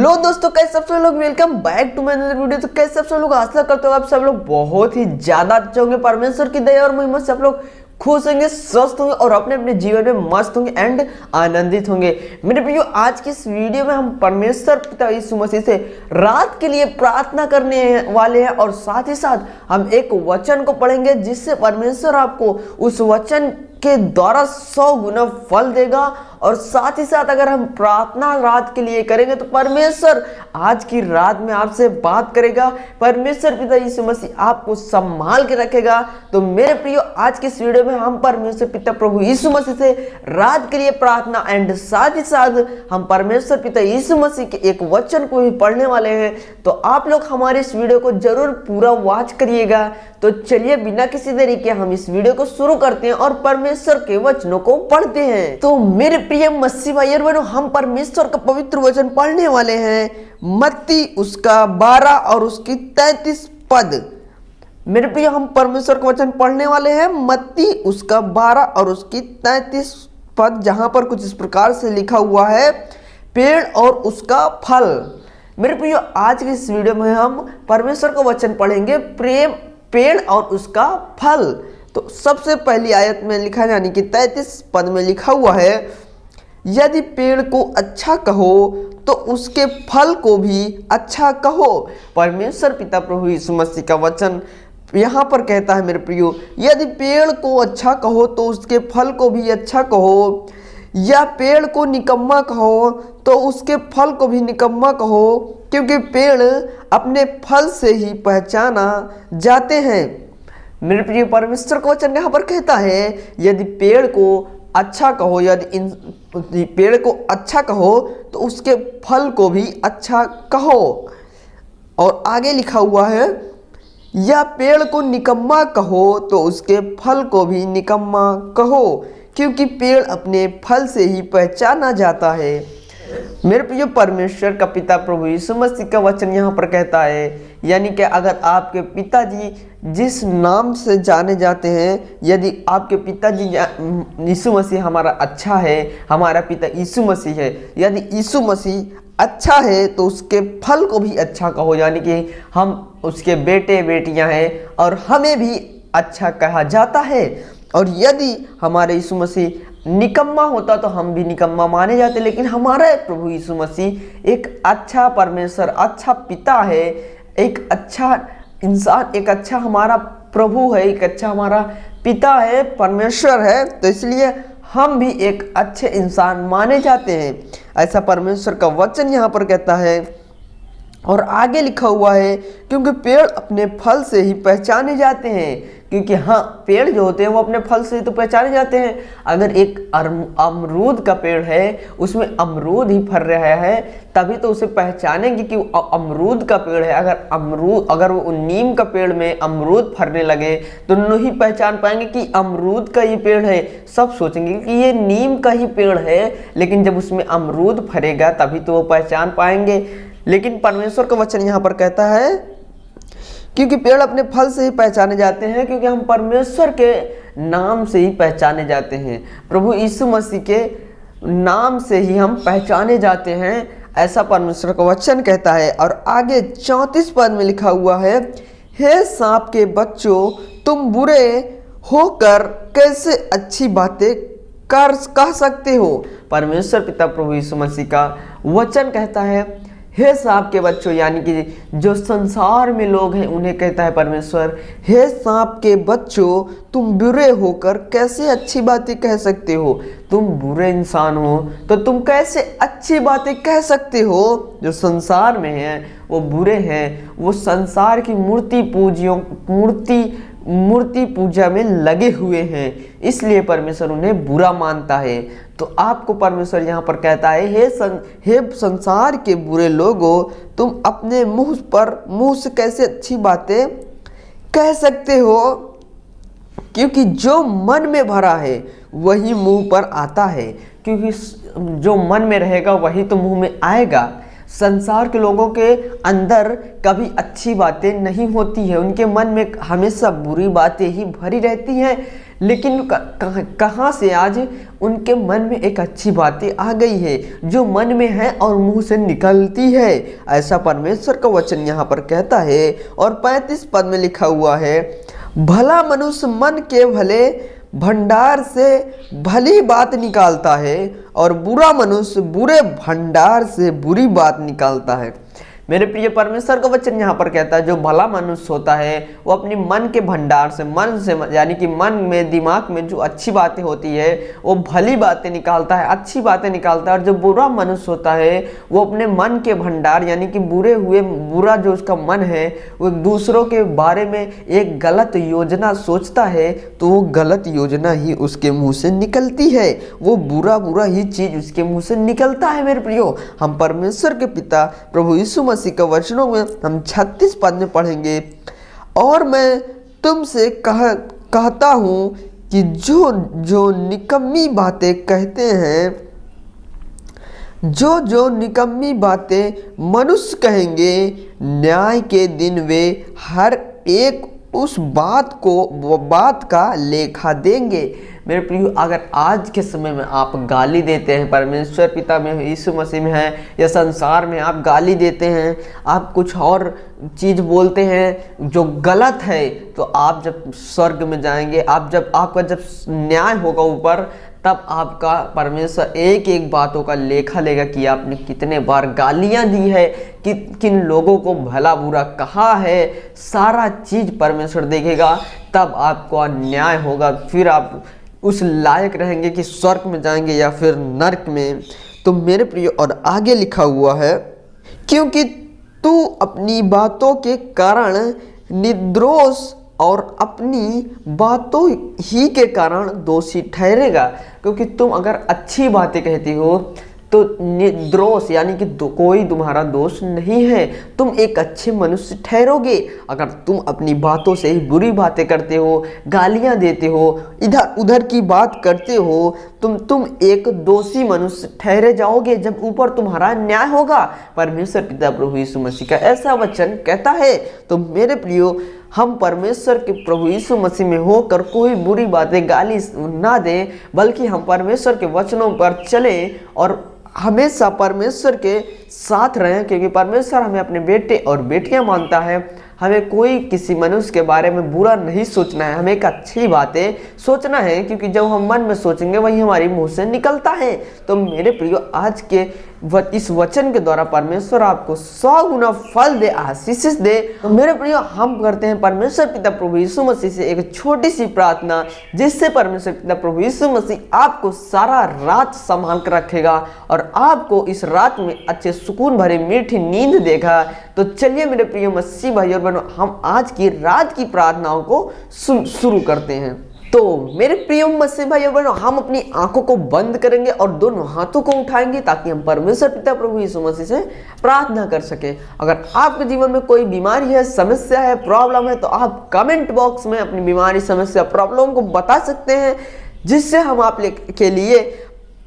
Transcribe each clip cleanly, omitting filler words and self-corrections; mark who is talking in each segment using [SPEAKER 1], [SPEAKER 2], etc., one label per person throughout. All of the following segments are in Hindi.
[SPEAKER 1] हेलो दोस्तों, कैसे सब लोग welcome back to my another video. तो कैसे सब लोग आशा करते हो आप सब लोग बहुत ही ज्यादा अच्छे होंगे। परमेश्वर की दया और महिमा से आप लोग खुश होंगे, स्वस्थ होंगे और अपने अपने जीवन में मस्त होंगे एंड आनंदित होंगे। मेरे प्रियो, आज की इस वीडियो में हम परमेश्वर पिता यीशु मसीह से रात के लिए प्रार्थना करने वाले हैं और साथ ही साथ हम एक वचन को पढ़ेंगे जिससे परमेश्वर आपको उस वचन के द्वारा 100 गुना फल देगा। और साथ ही साथ अगर हम प्रार्थना रात के लिए करेंगे तो परमेश्वर आज की रात में आपसे बात करेगा। परमेश्वर पिता यीशु मसीह आपको संभाल के रखेगा। तो मेरे प्रियो, आज के इस वीडियो में हम परमेश्वर पिता प्रभु यीशु मसीह से रात के लिए प्रार्थना एंड साथ ही साथ हम परमेश्वर पिता यीशु मसीह के एक वचन को भी पढ़ने वाले हैं। तो आप लोग हमारे इस वीडियो को जरूर पूरा वॉच करिएगा। तो चलिए बिना किसी देरी के हम इस वीडियो को शुरू करते हैं और परमेश्वर के वचनों को पढ़ते हैं। तो मेरे प्रिय मसीह भाई और बहनों, हम परमेश्वर का पवित्र वचन पढ़ने वाले हैं मत्ती उसका 12 और उसकी 33 पद। मेरे प्रिय, हम परमेश्वर का वचन पढ़ने वाले हैं मत्ती उसका 12 और उसकी 33 पद, जहां पर कुछ इस प्रकार से लिखा हुआ है, पेड़ और उसका फल। मेरे प्रिय, आज के इस वीडियो में हम परमेश्वर का वचन पढ़ेंगे प्रेम, पेड़ और उसका फल। तो सबसे पहली आयत में लिखा यानी कि 33 पद में लिखा हुआ है, यदि पेड़ को अच्छा कहो तो उसके फल को भी अच्छा कहो। परमेश्वर पिता प्रभु यीशु मसीह का वचन यहाँ पर कहता है मेरे प्रियो, यदि पेड़ को अच्छा कहो तो उसके फल को भी अच्छा कहो, या पेड़ को निकम्मा कहो तो उसके फल को भी निकम्मा कहो, क्योंकि पेड़ अपने फल से ही पहचाना जाते हैं। मेरे प्रिय, परमेश्वर का वचन यहाँ पर कहता है यदि पेड़ को अच्छा कहो, यदि पेड़ को अच्छा कहो तो उसके फल को भी अच्छा कहो। और आगे लिखा हुआ है, या पेड़ को निकम्मा कहो तो उसके फल को भी निकम्मा कहो, क्योंकि पेड़ अपने फल से ही पहचाना जाता है। मेरे प्रिय, परमेश्वर का पिता प्रभु यीशु मसीह का वचन यहाँ पर कहता है, यानी कि अगर आपके पिताजी जिस नाम से जाने जाते हैं, यदि आपके पिताजी यीशु मसीह हमारा अच्छा है, हमारा पिता यीशु मसीह है, यदि यीशु मसीह अच्छा है तो उसके फल को भी अच्छा कहो, यानी कि हम उसके बेटे बेटियां हैं और हमें भी अच्छा कहा जाता है। और यदि हमारे यीशु मसीह निकम्मा होता तो हम भी निकम्मा माने जाते, लेकिन हमारा प्रभु यीशु मसीह एक अच्छा परमेश्वर, अच्छा पिता है, एक अच्छा इंसान, एक अच्छा हमारा प्रभु है, एक अच्छा हमारा पिता है, परमेश्वर है। तो इसलिए हम भी एक अच्छे इंसान माने जाते हैं, ऐसा परमेश्वर का वचन यहाँ पर कहता है। और आगे लिखा हुआ है, क्योंकि पेड़ अपने फल से ही पहचाने जाते हैं। क्योंकि हाँ, पेड़ जो होते हैं वो अपने फल से ही तो पहचाने जाते हैं। अगर एक अमरूद का पेड़ है, उसमें अमरूद ही फल रहा है, तभी तो उसे पहचानेंगे कि वो अमरूद का पेड़ है। अगर वो नीम का पेड़ में अमरूद फरने लगे तो नहीं पहचान पाएंगे कि अमरूद का ये पेड़ है, सब सोचेंगे कि ये नीम का ही पेड़ है। लेकिन जब उसमें अमरूद फरेगा तभी तो वो पहचान पाएंगे। लेकिन परमेश्वर का वचन यहाँ पर कहता है, क्योंकि पेड़ अपने फल से ही पहचाने जाते हैं, क्योंकि हम परमेश्वर के नाम से ही पहचाने जाते हैं, प्रभु यीशु मसीह के नाम से ही हम पहचाने जाते हैं, ऐसा परमेश्वर का वचन कहता है। और आगे 34 पद में लिखा हुआ है, हे सांप के बच्चों, तुम बुरे होकर कैसे अच्छी बातें कह सकते हो। परमेश्वर पिता प्रभु यीशु मसीह का वचन कहता है, हे सांप के बच्चों, यानी कि जो संसार में लोग हैं उन्हें कहता है परमेश्वर, हे सांप के बच्चों, तुम बुरे होकर कैसे अच्छी बातें कह सकते हो। तुम बुरे इंसान हो तो तुम कैसे अच्छी बातें कह सकते हो। जो संसार में हैं वो बुरे हैं, वो संसार की मूर्ति पूजा में लगे हुए हैं, इसलिए परमेश्वर उन्हें बुरा मानता है। तो आपको परमेश्वर यहाँ पर कहता है, हे संसार के बुरे लोगों, तुम अपने मुंह से कैसे अच्छी बातें कह सकते हो, क्योंकि जो मन में भरा है वही मुंह पर आता है। क्योंकि जो मन में रहेगा वही तो मुंह में आएगा। संसार के लोगों के अंदर कभी अच्छी बातें नहीं होती है, उनके मन में हमेशा बुरी बातें ही भरी रहती हैं। लेकिन कहाँ से आज उनके मन में एक अच्छी बातें आ गई है जो मन में है और मुंह से निकलती है। ऐसा परमेश्वर का वचन यहाँ पर कहता है और 35 पद में लिखा हुआ है, भला मनुष्य मन के भले भंडार से भली बात निकालता है और बुरा मनुष्य बुरे भंडार से बुरी बात निकालता है। मेरे प्रिय परमेश्वर का वचन यहाँ पर कहता है जो भला मनुष्य होता है वो अपनी मन के भंडार से, मन से यानी कि मन में, दिमाग में जो अच्छी बातें होती है वो भली बातें निकालता है, अच्छी बातें निकालता है। और जो बुरा मनुष्य होता है वो अपने मन के भंडार यानी कि बुरा जो उसका मन है वो दूसरों के बारे में एक गलत योजना सोचता है तो वो गलत योजना ही उसके मुँह से निकलती है, वो बुरा ही चीज़ उसके मुँह से निकलता है। मेरे प्रियो, हम परमेश्वर के पिता प्रभु यीशु मसीह के वचनों में हम 36 पद में पढ़ेंगे, और मैं तुमसे कहता हूं कि जो निकम्मी बातें कहते हैं, जो निकम्मी बातें मनुष्य कहेंगे, न्याय के दिन वे हर एक उस बात का लेखा देंगे। मेरे प्रियो, अगर आज के समय में आप गाली देते हैं, परमेश्वर पिता में, यीशु मसीह में है या संसार में आप गाली देते हैं, आप कुछ और चीज़ बोलते हैं जो गलत है, तो आप जब स्वर्ग में जाएंगे, आपका जब न्याय होगा ऊपर, तब आपका परमेश्वर एक एक बातों का लेखा लेगा कि आपने कितने बार गालियां दी है, किन लोगों को भला बुरा कहा है, सारा चीज़ परमेश्वर देखेगा। तब आपका न्याय होगा, फिर आप उस लायक रहेंगे कि स्वर्ग में जाएंगे या फिर नरक में। तो मेरे प्रिय, और आगे लिखा हुआ है, क्योंकि तू अपनी बातों के कारण निर्दोष और अपनी बातों ही के कारण दोषी ठहरेगा। क्योंकि तुम अगर अच्छी बातें कहती हो तो निर्दोष यानी कि कोई तुम्हारा दोष नहीं है, तुम एक अच्छे मनुष्य ठहरोगे। अगर तुम अपनी बातों से ही बुरी बातें करते हो, गालियां देते हो, इधर उधर की बात करते हो, तुम एक दोषी मनुष्य ठहरे जाओगे जब ऊपर तुम्हारा न्याय होगा। परमेश्वर पिता प्रभु यीशु मसीह का ऐसा वचन कहता है। तो मेरे प्रियो, हम परमेश्वर के प्रभु यीशु मसीह में होकर कोई बुरी बातें, गाली ना दें, बल्कि हम परमेश्वर के वचनों पर चले और हमेशा परमेश्वर के साथ रहें। क्योंकि परमेश्वर हमें अपने बेटे और बेटियां मानता है। हमें कोई किसी मनुष्य के बारे में बुरा नहीं सोचना है, हमें एक अच्छी बातें सोचना है, क्योंकि जब हम मन में सोचेंगे वही हमारी मुंह से निकलता है। तो मेरे प्रियो, आज के इस वचन के द्वारा परमेश्वर आपको 100 गुना फल दे, आशीष दे। तो मेरे प्रियो, हम करते हैं परमेश्वर पिता प्रभु यीशु मसीह से एक छोटी सी प्रार्थना, जिससे परमेश्वर पिता प्रभु यीशु मसीह आपको सारा रात संभाल कर रखेगा और आपको इस रात में अच्छे सुकून भरी मीठी नींद देगा। तो चलिए मेरे प्रिय मसीह भाई और बहनों, हम आज की रात की प्रार्थनाओं को शुरू करते हैं। तो मेरे प्रिय मसीह भाई और बहनों, हम अपनी आंखों को बंद करेंगे और दोनों हाथों को उठाएंगे ताकि हम परमेश्वर पिता प्रभु यीशु मसीह से प्रार्थना कर सके। अगर आपके जीवन में कोई बीमारी है, समस्या है, प्रॉब्लम है, तो आप कमेंट बॉक्स में अपनी बीमारी, समस्या, प्रॉब्लम को बता सकते हैं, जिससे हम आप के लिए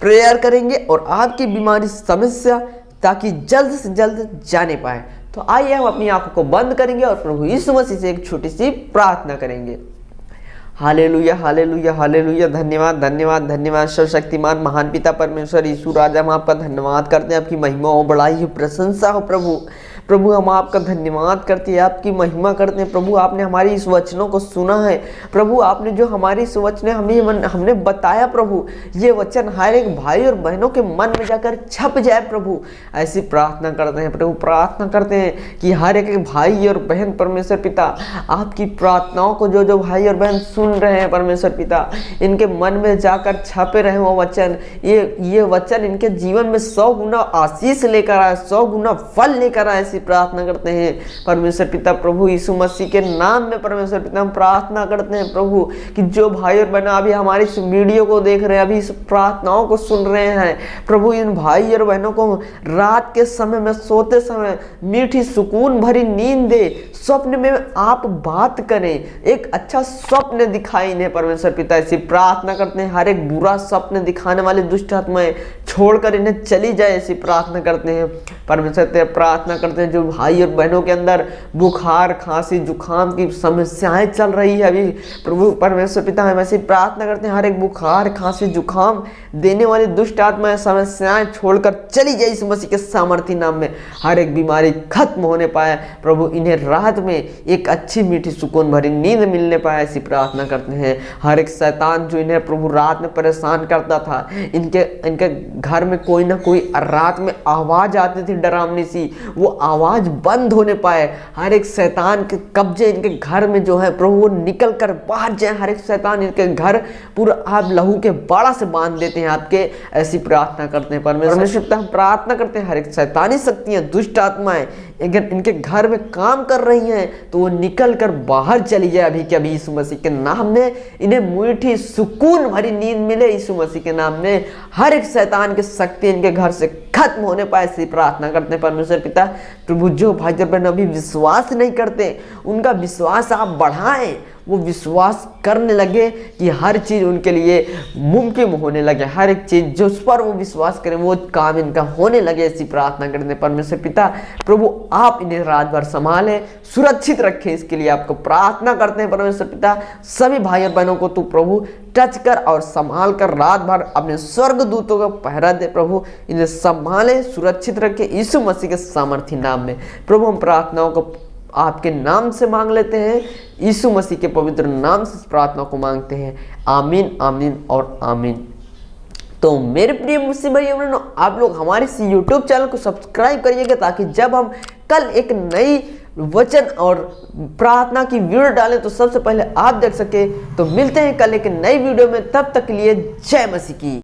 [SPEAKER 1] प्रेयर करेंगे और आपकी बीमारी, समस्या ताकि जल्द से जल्द जाने पाए। तो आइए हम अपनी आंखों को बंद करेंगे और प्रभु यीशु मसीह से एक छोटी सी प्रार्थना करेंगे। Hallelujah, hallelujah, hallelujah. धन्यवाद, धन्यवाद, धन्यवाद सर्वशक्तिमान महान पिता परमेश्वर यीशु राजा, हम आपका धन्यवाद करते हैं। आपकी महिमा हो, बड़ाई हो, प्रशंसा हो प्रभु हम आपका धन्यवाद करते हैं, आपकी महिमा करते हैं। प्रभु, आपने हमारी इस वचनों को सुना है। प्रभु, आपने जो हमारी इस वचन हमने बताया, प्रभु ये वचन हर एक भाई और बहनों के मन में जाकर छप जाए। प्रभु, ऐसी प्रार्थना करते हैं। प्रभु, प्रार्थना करते हैं कि हर एक भाई और बहन परमेश्वर पिता आपकी प्रार्थनाओं को जो भाई और बहन सुन रहे हैं परमेश्वर पिता, इनके मन में जाकर छपे रहे वो वचन। ये वचन इनके जीवन में 100 गुना आशीष लेकर आए, 100 गुना फल लेकर आए। प्रार्थना करते हैं परमेश्वर पिता प्रभु यीशु मसीह के नाम में। परमेश्वर पिता, हम प्रार्थना करते हैं प्रभु कि जो भाई और बहन अभी हमारी इस वीडियो को देख रहे हैं, अभी इस प्रार्थनाओं को सुन रहे हैं, प्रभु इन भाई और बहनों को रात के समय में, सोते समय मीठी सुकून भरी नींद दे। स्वप्न में आप बात करें, एक अच्छा स्वप्न दिखाई इन्हें परमेश्वर पिता। ऐसी प्रार्थना करते हैं हर एक बुरा स्वप्न दिखाने वाले दुष्ट आत्माएं छोड़कर इन्हें चली जाए, ऐसी प्रार्थना करते हैं। परमेश्वर तेरे प्रार्थना करते हैं जो भाई और बहनों के अंदर बुखार, खांसी, जुकाम की समस्याएं चल रही है अभी, प्रभु परमेश्वर पिता हम ऐसी प्रार्थना करते हैं, हर एक बुखार, खांसी, जुकाम देने वाली दुष्ट आत्माएं, समस्याएं छोड़कर चली जाए यीशु मसीह के सामर्थी नाम में। हर एक बीमारी खत्म होने पाए प्रभु, इन्हें रात में एक अच्छी मीठी सुकून भरी नींद मिलने पाए, ऐसी प्रार्थना करते हैं। हर एक शैतान जो इन्हें प्रभु रात में परेशान करता था, इनके घर में कोई ना कोई रात में आवाज आती थी डरावनी सी, वो आवाज बंद होने पाए। हर एक शैतान के कब्जे इनके घर में जो है प्रभु वो निकल कर बाहर जाए। हर एक शैतान इनके घर पूरा आप लहू के बाड़ा से बांध देते हैं आपके, ऐसी प्रार्थना करते हैं परमेश्वर। हम प्रार्थना करते हैं हर एक शैतानी शक्तियां, दुष्ट आत्माएं अगर इनके घर में काम कर रही हैं तो वो निकल कर बाहर चली जाए अभी के अभी यीशु मसीह के नाम में। इन्हें मीठी सुकून भरी नींद मिले यीशु मसीह के नाम में। हर एक शैतान की शक्ति इनके घर से खत्म होने पाए, ऐसी प्रार्थना करते हैं परमेश्वर पिता। प्रभु जो भाई बहन अभी विश्वास नहीं करते उनका विश्वास आप बढ़ाएं, वो विश्वास करने लगे कि हर चीज़ उनके लिए मुमकिन होने लगे। हर एक चीज़ जो उस पर वो विश्वास करें वो काम इनका होने लगे, ऐसी प्रार्थना करते हैं परमेश्वर पिता। प्रभु आप इन्हें रात भर संभालें, सुरक्षित रखें, इसके लिए आपको प्रार्थना करते हैं परमेश्वर पिता। सभी भाई और बहनों को तू प्रभु टच कर और संभाल कर रात भर अपने स्वर्ग दूतों का पहरा दे प्रभु, इन्हें संभाले, सुरक्षित रखे यीशु मसीह के सामर्थी नाम में। प्रभु हम प्रार्थनाओं को आपके नाम से मांग लेते हैं, यीशु मसीह के पवित्र नाम से इस प्रार्थना को मांगते हैं। आमीन, आमीन और आमीन। तो मेरे प्रिय मुस्लिम भाई बहनों, आप लोग हमारे इस YouTube चैनल को सब्सक्राइब करिएगा ताकि जब हम कल एक नई वचन और प्रार्थना की वीडियो डालें तो सबसे पहले आप देख सके। तो मिलते हैं कल एक नई वीडियो में, तब तक के लिए जय मसीह की।